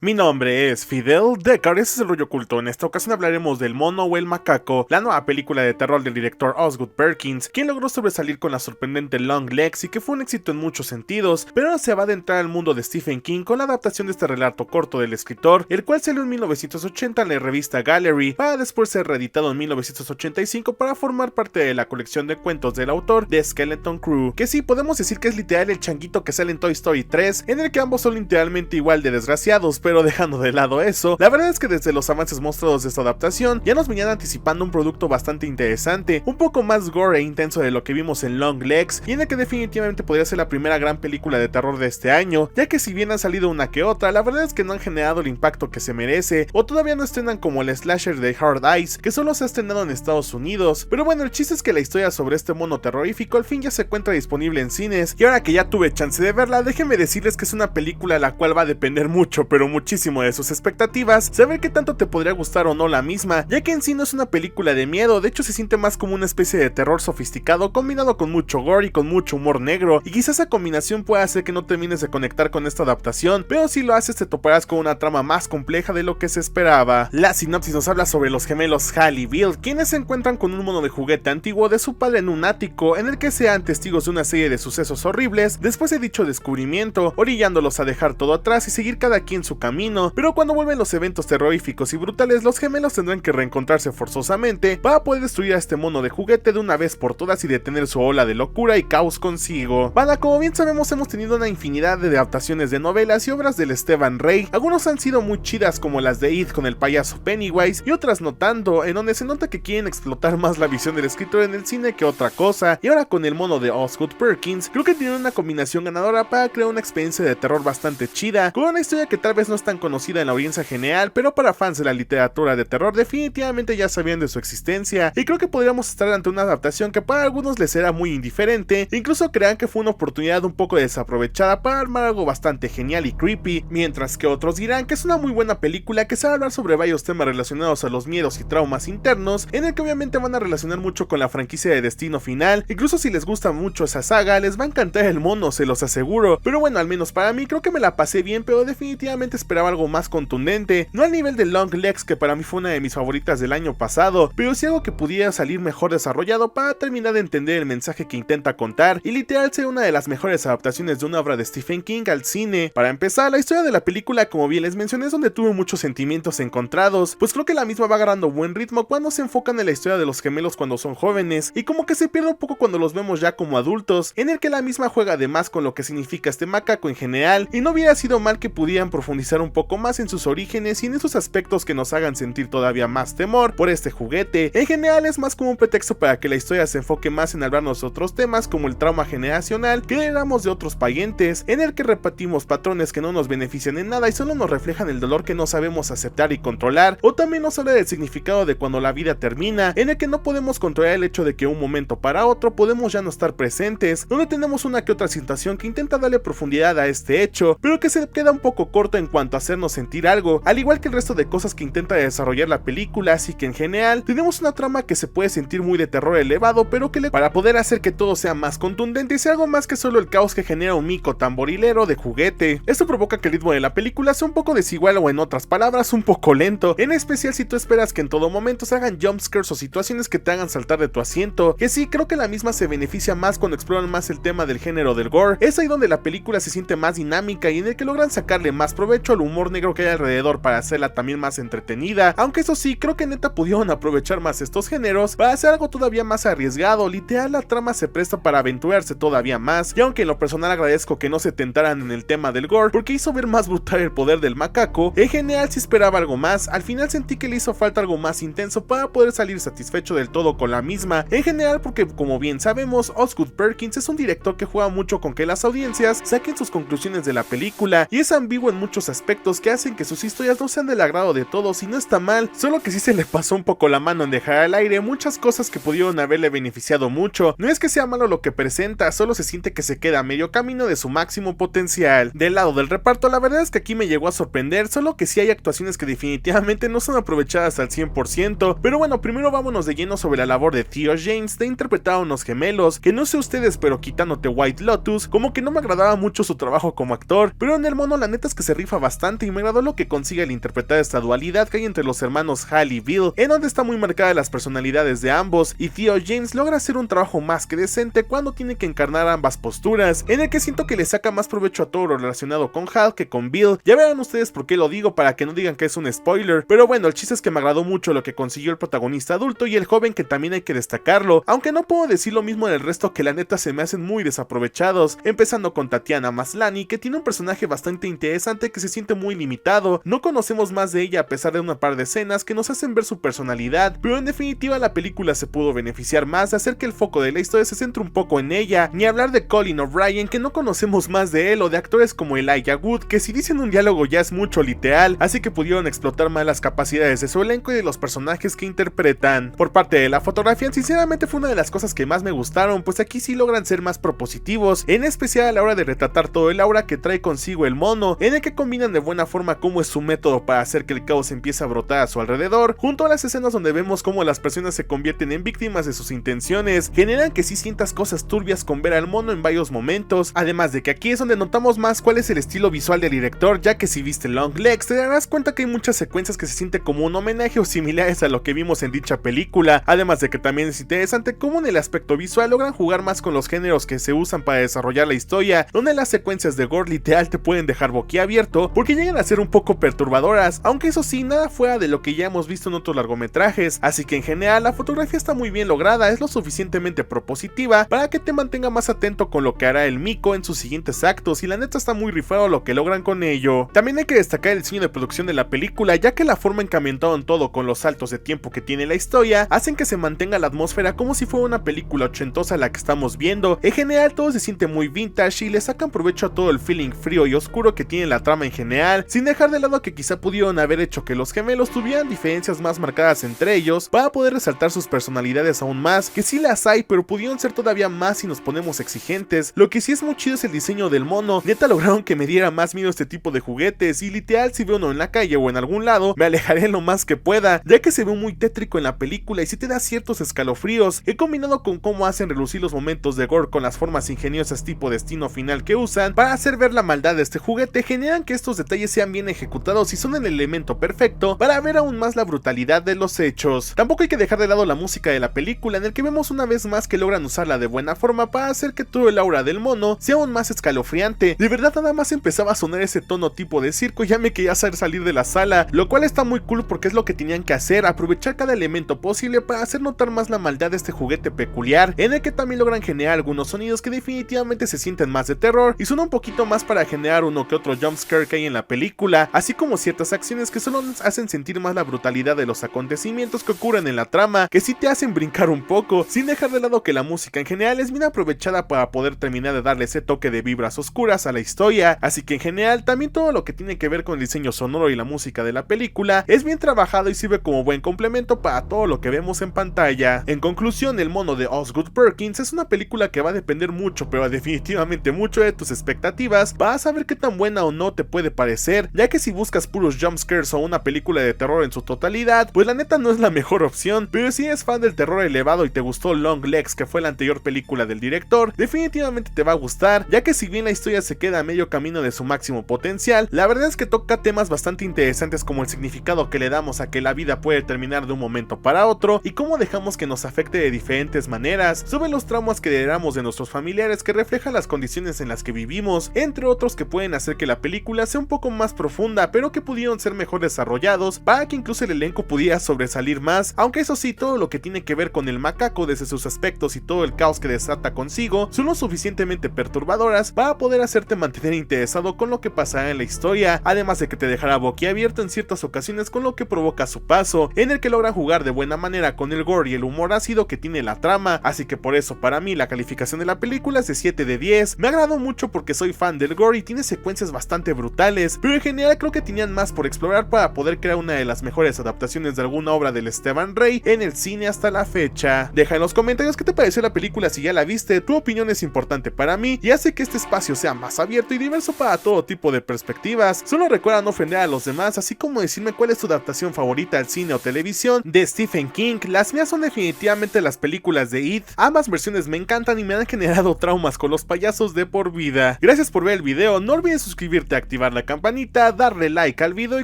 Mi nombre es Fidel Deckard, ese es el rollo oculto. En esta ocasión hablaremos del Mono o el Macaco, la nueva película de terror del director Osgood Perkins, quien logró sobresalir con la sorprendente Longlegs y que fue un éxito en muchos sentidos, pero ahora se va a adentrar al mundo de Stephen King con la adaptación de este relato corto del escritor, el cual salió en 1980 en la revista Gallery, para después ser reeditado en 1985 para formar parte de la colección de cuentos del autor de Skeleton Crew, que sí, podemos decir que es literal el changuito que sale en Toy Story 3, en el que ambos son literalmente igual de desgraciados, pero dejando de lado eso, la verdad es que desde los avances mostrados de esta adaptación ya nos venían anticipando un producto bastante interesante, un poco más gore e intenso de lo que vimos en Longlegs, y en el que definitivamente podría ser la primera gran película de terror de este año, ya que si bien han salido una que otra, la verdad es que no han generado el impacto que se merece, o todavía no estrenan como el slasher de Hard Eyes, que solo se ha estrenado en Estados Unidos. Pero bueno, el chiste es que la historia sobre este mono terrorífico al fin ya se encuentra disponible en cines, y ahora que ya tuve chance de verla, déjenme decirles que es una película la cual va a depender mucho, pero muchísimo de sus expectativas, saber qué tanto te podría gustar o no la misma, ya que en sí no es una película de miedo, de hecho se siente más como una especie de terror sofisticado combinado con mucho gore y con mucho humor negro, y quizás esa combinación pueda hacer que no termines de conectar con esta adaptación, pero si lo haces te toparás con una trama más compleja de lo que se esperaba. La sinopsis nos habla sobre los gemelos Hal y Bill, quienes se encuentran con un mono de juguete antiguo de su padre en un ático, en el que sean testigos de una serie de sucesos horribles después de dicho descubrimiento, orillándolos a dejar todo atrás y seguir cada quien su camino. Pero cuando vuelven los eventos terroríficos y brutales, los gemelos tendrán que reencontrarse forzosamente para poder destruir a este mono de juguete de una vez por todas y detener su ola de locura y caos consigo. Banda, como bien sabemos, hemos tenido una infinidad de adaptaciones de novelas y obras del Esteban Rey. Algunos han sido muy chidas, como las de It con el payaso Pennywise, y otras no tanto, en donde se nota que quieren explotar más la visión del escritor en el cine que otra cosa. Y ahora con el mono de Osgood Perkins, creo que tienen una combinación ganadora para crear una experiencia de terror bastante chida, con una historia que tal vez no es tan conocida en la audiencia general, pero para fans de la literatura de terror definitivamente ya sabían de su existencia, y creo que podríamos estar ante una adaptación que para algunos les será muy indiferente, e incluso crean que fue una oportunidad un poco desaprovechada para armar algo bastante genial y creepy, mientras que otros dirán que es una muy buena película que sabe hablar sobre varios temas relacionados a los miedos y traumas internos, en el que obviamente van a relacionar mucho con la franquicia de Destino Final. Incluso si les gusta mucho esa saga, les va a encantar el mono, se los aseguro. Pero bueno, al menos para mí creo que me la pasé bien, pero definitivamente esperaba algo más contundente, no al nivel de Longlegs, que para mí fue una de mis favoritas del año pasado, pero sí algo que pudiera salir mejor desarrollado para terminar de entender el mensaje que intenta contar y literal ser una de las mejores adaptaciones de una obra de Stephen King al cine. Para empezar, la historia de la película, como bien les mencioné, es donde tuve muchos sentimientos encontrados, pues creo que la misma va agarrando buen ritmo cuando se enfocan en la historia de los gemelos cuando son jóvenes, y como que se pierde un poco cuando los vemos ya como adultos, en el que la misma juega además con lo que significa este macaco en general, y no hubiera sido mal que pudieran profundizar un poco más en sus orígenes y en esos aspectos que nos hagan sentir todavía más temor por este juguete. En general es más como un pretexto para que la historia se enfoque más en hablarnos de otros temas como el trauma generacional que heredamos de otros parientes, en el que repetimos patrones que no nos benefician en nada y solo nos reflejan el dolor que no sabemos aceptar y controlar, o también nos habla del significado de cuando la vida termina, en el que no podemos controlar el hecho de que un momento para otro podemos ya no estar presentes, donde tenemos una que otra situación que intenta darle profundidad a este hecho, pero que se queda un poco corto en cuanto a hacernos sentir algo, al igual que el resto de cosas que intenta desarrollar la película, así que en general tenemos una trama que se puede sentir muy de terror elevado, pero que para poder hacer que todo sea más contundente y sea algo más que solo el caos que genera un mico tamborilero de juguete. Esto provoca que el ritmo de la película sea un poco desigual, o en otras palabras un poco lento, en especial si tú esperas que en todo momento se hagan jumpscares o situaciones que te hagan saltar de tu asiento, que sí, creo que la misma se beneficia más cuando exploran más el tema del género del gore. Es ahí donde la película se siente más dinámica y en el que logran sacarle más provecho al humor negro que hay alrededor para hacerla también más entretenida, aunque eso sí, creo que neta pudieron aprovechar más estos géneros para hacer algo todavía más arriesgado. Literal, la trama se presta para aventurarse todavía más, y aunque en lo personal agradezco que no se tentaran en el tema del gore porque hizo ver más brutal el poder del macaco, en general si esperaba algo más, al final sentí que le hizo falta algo más intenso para poder salir satisfecho del todo con la misma, en general porque como bien sabemos, Osgood Perkins es un director que juega mucho con que las audiencias saquen sus conclusiones de la película, y es ambiguo en muchos aspectos que hacen que sus historias no sean del agrado de todos, y no está mal, solo que sí se le pasó un poco la mano en dejar al aire muchas cosas que pudieron haberle beneficiado mucho. No es que sea malo lo que presenta, solo se siente que se queda a medio camino de su máximo potencial. Del lado del reparto, la verdad es que aquí me llegó a sorprender, solo que sí hay actuaciones que definitivamente no son aprovechadas al 100%, pero bueno, primero vámonos de lleno sobre la labor de Theo James de interpretar a unos gemelos, que no sé ustedes, pero quitándote White Lotus, como que no me agradaba mucho su trabajo como actor, pero en el mono la neta es que se rifa bastante y me agradó lo que consigue al interpretar esta dualidad que hay entre los hermanos Hal y Bill, en donde está muy marcada las personalidades de ambos, y Theo James logra hacer un trabajo más que decente cuando tiene que encarnar ambas posturas, en el que siento que le saca más provecho a todo lo relacionado con Hal que con Bill. Ya verán ustedes por qué lo digo, para que no digan que es un spoiler, pero bueno, el chiste es que me agradó mucho lo que consiguió el protagonista adulto y el joven, que también hay que destacarlo, aunque no puedo decir lo mismo del resto, que la neta se me hacen muy desaprovechados, empezando con Tatiana Maslany, que tiene un personaje bastante interesante que se siente muy limitado. No conocemos más de ella a pesar de una par de escenas que nos hacen ver su personalidad, pero en definitiva la película se pudo beneficiar más de hacer que el foco de la historia se centre un poco en ella, ni hablar de Colin O'Brien, que no conocemos más de él, o de actores como Elijah Wood, que si dicen un diálogo ya es mucho literal, así que pudieron explotar más las capacidades de su elenco y de los personajes que interpretan. Por parte de la fotografía, sinceramente fue una de las cosas que más me gustaron, pues aquí sí logran ser más propositivos, en especial a la hora de retratar todo el aura que trae consigo el mono, en el que combinan de buena forma cómo es su método para hacer que el caos empiece a brotar a su alrededor, junto a las escenas donde vemos cómo las personas se convierten en víctimas de sus intenciones, generan que sí sientas cosas turbias con ver al mono en varios momentos, además de que aquí es donde notamos más cuál es el estilo visual del director, ya que si viste Longlegs te darás cuenta que hay muchas secuencias que se sienten como un homenaje o similares a lo que vimos en dicha película, además de que también es interesante cómo en el aspecto visual logran jugar más con los géneros que se usan para desarrollar la historia, donde las secuencias de gore literal te pueden dejar boquiabierto porque llegan a ser un poco perturbadoras, aunque eso sí, nada fuera de lo que ya hemos visto en otros largometrajes, así que en general la fotografía está muy bien lograda, es lo suficientemente propositiva para que te mantenga más atento con lo que hará el Miko en sus siguientes actos, y la neta está muy rifado lo que logran con ello. También hay que destacar el diseño de producción de la película, ya que la forma en que ambientaron todo con los saltos de tiempo que tiene la historia hacen que se mantenga la atmósfera como si fuera una película ochentosa la que estamos viendo. En general todo se siente muy vintage y le sacan provecho a todo el feeling frío y oscuro que tiene la trama en general, sin dejar de lado que quizá pudieron haber hecho que los gemelos tuvieran diferencias más marcadas entre ellos para poder resaltar sus personalidades aún más, que sí las hay, pero pudieron ser todavía más si nos ponemos exigentes. Lo que sí es muy chido es el diseño del mono, neta lograron que me diera más miedo este tipo de juguetes, y literal si veo uno en la calle o en algún lado me alejaré lo más que pueda, ya que se ve muy tétrico en la película y sí te da ciertos escalofríos. He combinado con cómo hacen relucir los momentos de gore con las formas ingeniosas tipo destino final que usan para hacer ver la maldad de este juguete, generan que estos detalles sean bien ejecutados y son el elemento perfecto para ver aún más la brutalidad de los hechos. Tampoco hay que dejar de lado la música de la película, en el que vemos una vez más que logran usarla de buena forma para hacer que todo el aura del mono sea aún más escalofriante. De verdad nada más empezaba a sonar ese tono tipo de circo, ya me quería hacer salir de la sala, lo cual está muy cool porque es lo que tenían que hacer, aprovechar cada elemento posible para hacer notar más la maldad de este juguete peculiar, en el que también logran generar algunos sonidos que definitivamente se sienten más de terror y suena un poquito más para generar uno que otro jumpscare que hay en la película, así como ciertas acciones que solo nos hacen sentir más la brutalidad de los acontecimientos que ocurren en la trama, que sí te hacen brincar un poco, sin dejar de lado que la música en general es bien aprovechada para poder terminar de darle ese toque de vibras oscuras a la historia, así que en general también todo lo que tiene que ver con el diseño sonoro y la música de la película es bien trabajado y sirve como buen complemento para todo lo que vemos en pantalla. En conclusión, El mono de Osgood Perkins es una película que va a depender mucho, pero definitivamente mucho de tus expectativas, vas a saber qué tan buena o no te puede parecer, ya que si buscas puros jumpscares o una película de terror en su totalidad, pues la neta no es la mejor opción, pero si eres fan del terror elevado y te gustó Longlegs, que fue la anterior película del director, definitivamente te va a gustar, ya que si bien la historia se queda a medio camino de su máximo potencial, la verdad es que toca temas bastante interesantes como el significado que le damos a que la vida puede terminar de un momento para otro y cómo dejamos que nos afecte de diferentes maneras, sobre los traumas que heredamos de nuestros familiares que reflejan las condiciones en las que vivimos, entre otros que pueden hacer que la película sea un poco más profunda, pero que pudieron ser mejor desarrollados para que incluso el elenco pudiera sobresalir más, aunque eso sí, todo lo que tiene que ver con el macaco desde sus aspectos y todo el caos que desata consigo son lo suficientemente perturbadoras para poder hacerte mantener interesado con lo que pasará en la historia, además de que te dejará boquiabierto en ciertas ocasiones con lo que provoca su paso, en el que logra jugar de buena manera con el gore y el humor ácido que tiene la trama, así que por eso para mí la calificación de la película es de 7 de 10, me agradó mucho porque soy fan del gore y tiene secuencias bastante brutales, pero en general creo que tenían más por explorar para poder crear una de las mejores adaptaciones de alguna obra del Esteban Rey en el cine hasta la fecha. Deja en los comentarios qué te pareció la película si ya la viste, tu opinión es importante para mí y hace que este espacio sea más abierto y diverso para todo tipo de perspectivas. Solo recuerda no ofender a los demás, así como decirme cuál es tu adaptación favorita al cine o televisión de Stephen King. Las mías son definitivamente las películas de It, ambas versiones me encantan y me han generado traumas con los payasos de por vida. Gracias por ver el video, no olvides suscribirte, activar la la campanita, darle like al video y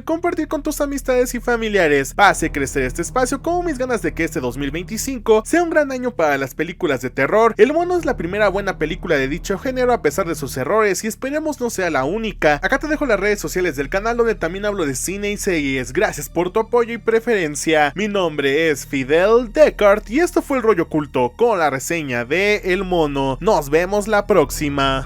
compartir con tus amistades y familiares. Hace crecer este espacio como mis ganas de que este 2025 sea un gran año para las películas de terror. El Mono es la primera buena película de dicho género a pesar de sus errores y esperemos no sea la única. Acá te dejo las redes sociales del canal donde también hablo de cine y series. Gracias por tu apoyo y preferencia. Mi nombre es Fidel Deckard y esto fue El Rollo Oculto con la reseña de El Mono. Nos vemos la próxima.